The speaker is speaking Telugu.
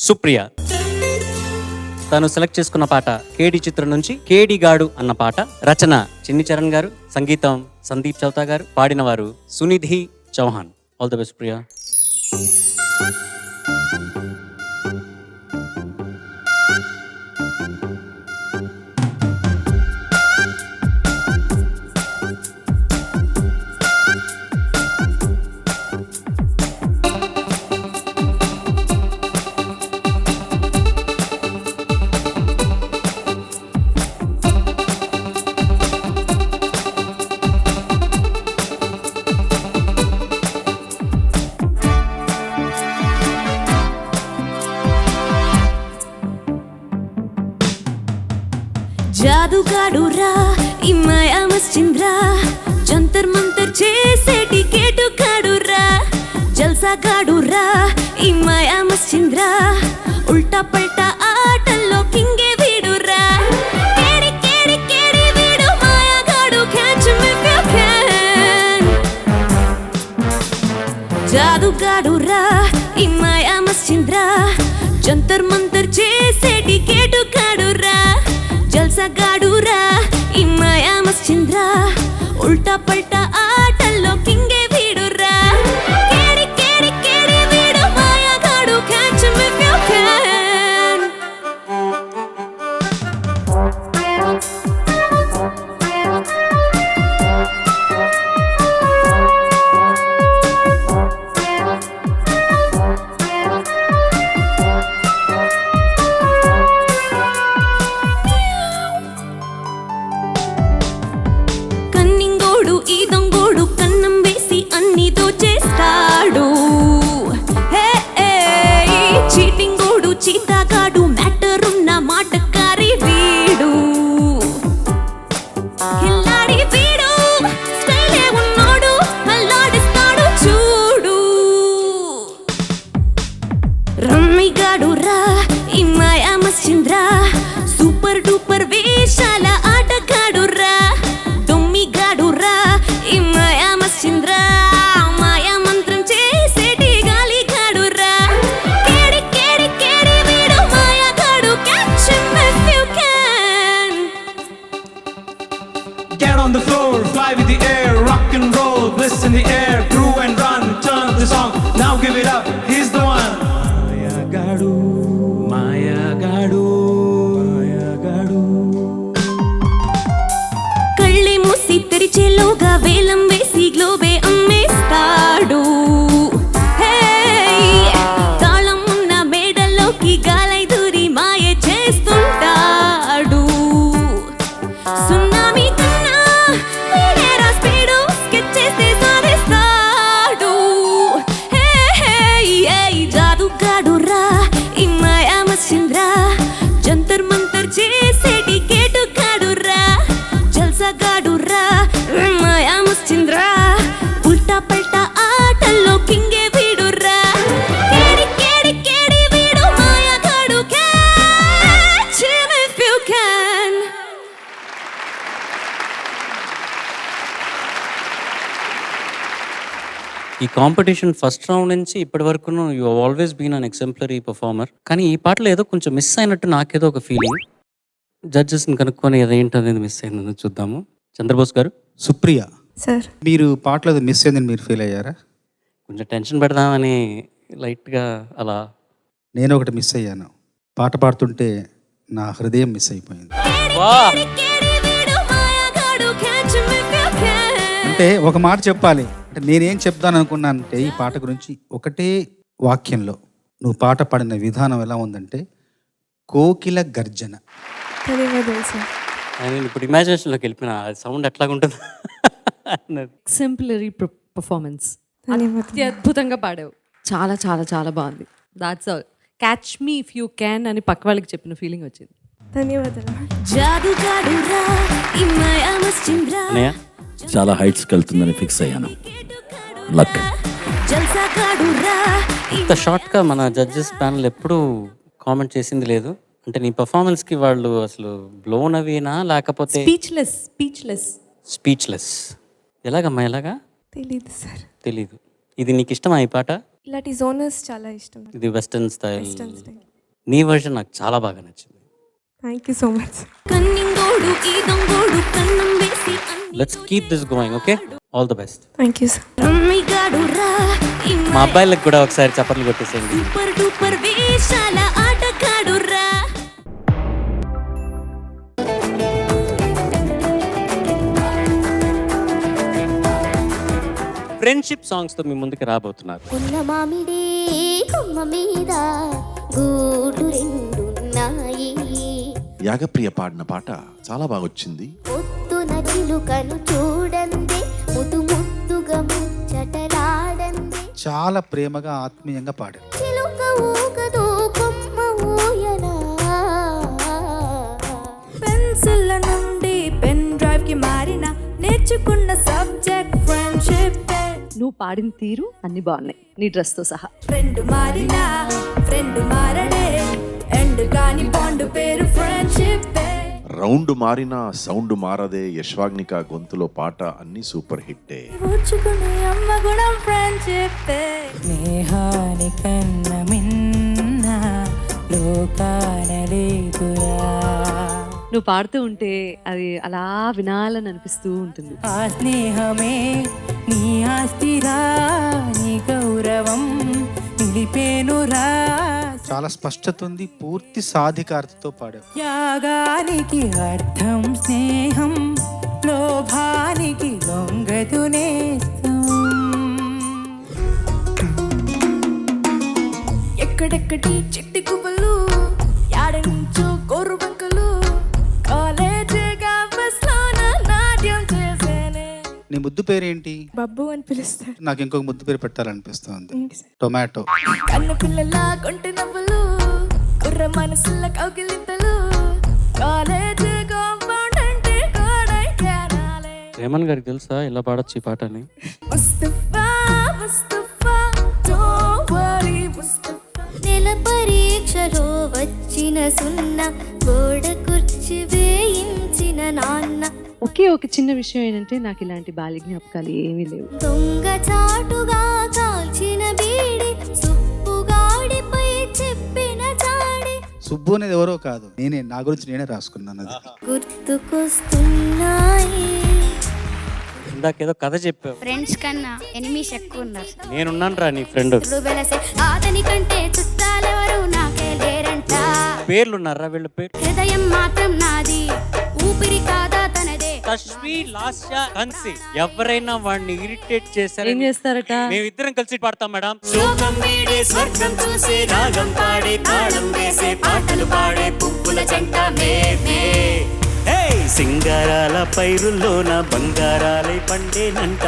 సుప్రియ. తను సెలెక్ట్ చేసుకున్న పాట కేడి చిత్రం నుంచి కేడి గాడు అన్న పాట. రచన చిన్ని చరణ్ గారు, సంగీతం సందీప్ చౌతా గారు, పాడిన వారు Sunidhi Chauhan. All the best Priya. జాదుగాడురా ఈ మాయా మస్చింద్రా, జంతర్ మంతర్ చేసే టికెటు కాడురా. జల్సాగాడురా ఈ మాయా మస్చింద్రా, ఉల్టా పల్టా ఆటల్లో కింగే వీడురా. కేడి కేడి కేడి వీడు మాయాగాడు, catch him if you can. జాదుగాడురా ఈ మాయా మస్చింద్రా, జంతర్ మంతర్ చేసే టికెటు కాడురా. జల్సాగాడురా ఈ మాయా మస్చింద్రా, ఉల్టా పల్టా ఆటల్లో కింగే వీడురా. కేడి కేడి కేడి వీడు మాయాగాడు, catch him if you can. కన్నింగోడు ఈ దొంగోడు, కన్నం వేసి అన్ని దోచేస్తాడు. హే చీటింగోడు చీతాగాడు, మ్యాటర్ ఉన్న మాటకారి వీడు. కిల్లాడి వీడు, స్టైలే ఉన్నోడు, అల్లాడిస్తాడు చూడు. రమ్మిగాడురా ఈ మాయా మస్చింద్రా, సూపర్ డూపర్ వేషాల ఆటగాడురా. దొమ్మిగాడురా ఈ మాయా మస్చింద్రా, మాయా మంత్రం చేసేటి గాలిగాడురా. కేడి కేడి కేడి వీడు మాయాగాడు, catch him if you can. Get on the floor, fly with the air, rock and roll, bliss in the air, groove and run, turn up the song, now give it up, he's the one. Mayagadu, Mayagadu, Mayagadu. కళ్ళే మూసి తెరిచేలోగా వేలం వేసి గ్లోబే అమ్మేస్తాడు. హే తాళం ఉన్న మేడలోకి గాలై దూరి మాయ చేస్తుంటాడు. సున్నామీ కన్నా వీడేరా స్పీడు, స్కెచ్ చేస్తే సాధిస్తాడు. జాదుగాడురా ఈ మాయా మస్చింద్రా, జంతర్ మంతర్ చేసే టికెటు కాడురా. జల్సాగాడురా మాయా మస్చింద్రా, ఉల్టా పల్టా ఆటల్లో కింగే వీడురా. కేడి కేడి కేడి వీడు మాయాగాడు, catch him if you can. ఈ కాంపిటీషన్ ఫస్ట్ రౌండ్ నుంచి ఇప్పటి వరకు you always been an exemplary performer. కానీ ఈ పాటలో ఏదో కొంచెం మిస్ అయినట్టు నాకేదో ఒక ఫీలింగ్. జడ్జెస్ని కనుక్కొని అదేంటనేది మిస్ అయిందని చూద్దాము. చంద్రబోస్ గారు. సుప్రియ సార్, మీరు పాటలో మిస్ అయిందని మీరు ఫీల్ అయ్యారా? కొంచెం టెన్షన్ పెడదామని లైట్గా అలా. నేను ఒకటి మిస్ అయ్యాను. పాట పాడుతుంటే నా హృదయం మిస్ అయిపోయింది. వా కేడి వీడు మాయాగాడు, catch him if you can. అంటే ఒక మాట చెప్పాలి అంటే నేనేం చెప్దాను అనుకున్నానంటే ఈ పాట గురించి ఒకటే వాక్యంలో నువ్వు పాట పాడిన విధానం ఎలా ఉందంటే కోకిల గర్జన. ధన్యవాదాలు సార్. నేను ఇప్పుడు ఇమాజినేషన్లోకి వెళ్ళిపోయిన సౌండ్ ఎట్లాగుంటుంది అన్నది. Exemplary performance. ధన్యవాదాలు. అద్భుతంగా పాడావు. చాలా చాలా చాలా బాగుంది. That's all. Catch me if you can అని పక్క వాళ్ళకి చెప్పిన ఫీలింగ్ వచ్చింది. ధన్యవాదాలు. జాదుగాడురా ఈ మాయా మస్చింద్రా, అన్నయ్య చాలా హైట్స్కి వెళ్తుందని ఫిక్స్ అయ్యాను. లక్. జల్సాగాడురా ఇంత షార్ట్గా మన జడ్జెస్ ప్యానల్ ఎప్పుడూ కామెంట్ చేసింది లేదు. అంటే నీ పర్ఫార్మెన్స్కి వాళ్ళు అసలు బ్లోన్ అవినా లేకపోతే స్పీచ్లెస్. ఎలాగమ్మా ఎలాగా తెలీదు సార్. తెలీదు. ఇది నీకు ఇష్టమా ఈ పాట? ఇలాంటి జోనర్స్ చాలా ఇష్టం. ఇది వెస్టర్న్ స్టైల్. Western style. నీ వర్షన్ నాకు చాలా బాగా నచ్చింది. Thank you so much. కన్నింగోడు ఈ దొంగోడు కన్నం వేసి let's keep this going. Okay, all the best. Thank you sir. అమ్మిగాడు రా మా అబ్బాయిలకు కూడా ఒకసారి చప్పట్లు కొట్టేసేయండి. సూపర్ డూపర్ వేషాల ఆటగాడు రా. ఫ్రెండ్షిప్ సాంగ్స్ తో మీ ముందుకు రాబోతున్నారు. ఉన్న మామిడి కొమ్మ మీద గూడు రెండున్నాయి, యాగప్రియ పాడిన పాట చాలా బాగా వచ్చింది. పొద్దున చిలుకను చూడండి, ముద్దు ముద్దుగా ముచ్చటలాడండి, చాలా ప్రేమగా ఆత్మీయంగా పాడారు. చిలుక ఊగదు కొమ్మ ఊయలా. పెన్సిల్ నుండి పెన్ డ్రైవ్ కి మారిన నేర్చుకున్న సబ్జెక్ట్ ఫ్రెండ్షిప్. నువ్వు పాడిన తీరు అన్ని బాగున్నాయి, నీ డ్రెస్తో సహా. ఫ్రెండ్ మారినా ఫ్రెండ్ మారడే, ఎండ్ కాని బాండ్ పేరు ఫ్రెండ్షిప్. రౌండ్ మారినా సౌండ్ మారదే, యశ్వాగ్నిక గొంతులో పాట అన్ని సూపర్ హిట్టే. వచ్చుకునే అమ్మ గుణం ఫ్రెండ్షిప్. స్నేహాని కన్న మిన్న లోకాన లేదురా. నువ్వు పాడుతూ ఉంటే అది అలా వినాలని అనిపిస్తూ ఉంటుంది. ఆ స్నేహమే నీ ఆస్తిరా, నీ గౌరవం నిలిపేనురా. చాలా స్పష్టత ఉంది, పూర్తి సాధికారతతో పాడారు. త్యాగానికి అర్థం స్నేహం, లోభానికి లొంగదు నేస్తం. ఎక్కడెక్కడి చిట్టి గువ్వలు, యాడ నుంచో గోరు బంకలు, కాలేజీగా బస్లోన నాట్యం చేసేనే. నీ ముద్దు పేరేంటి? బబ్బు అని పిలుస్తారు. నాకు ఇంకొక ముద్దు పేరు పెట్టాలనిపిస్తుంది, టొమాటో. కన్ను పిల్లల కొంటి నవ్వులు, కుర్ర మనసుల కౌగిలింతలు, కాలేజీ కాంపౌండ్ అంటే కోడైకెనాలే. రేమన్ గారికి తెలుసా ఇలా పాడొచ్చు ఈ పాట అని? Mustafa Mustafa don't worry Mustafa. నెల పరీక్షలో వచ్చిన సున్నా, గోడ కుర్చీ వేయించిన నాన్న, ఒకే ఒక చిన్న విషయం ఏంటంటే నాకు ఇలాంటి బాల్య జ్ఞాపకాలు ఏమీ లేవు. దొంగ చాటుగా కాల్చిన బీడి, సుప్పుగాడిపై చెప్పిన చాడి, సుబ్బు అనేది ఎవరో కాదు, నేనే, నా గురించి నేనే రాసుకున్నాను అది. గుర్తుకొస్తున్నాయి. ఇందాకేదో కథ చెప్పావు. ఫ్రెండ్స్ కన్నా ఎనిమిస్ ఎక్కువ ఉన్నారు. నేనున్నాను రా నీ ఫ్రెండ్. అతని కంటే చుట్టాలెవరు నాకే లేరంట, పేర్లు ఉన్నారా వీళ్ళ పేరు? హృదయం మాత్రం నాది, ఊపిరి కాదా తనదే. తశ్వి, లాస్య, హన్సి ఎవరైనా వాడిని ఇరిటేట్ చేశారు. ఏం చేస్తారట? మేమిద్దరం కలిసి పాడతాం మేడం. శోకం వీడే స్వర్గం చూసే రాగం పాడే తాళం వేసే పాటలు పాడే పువ్వుల జంట మేమే. సింగారాల పైరుల్లోన బంగారాలై పండేనంట.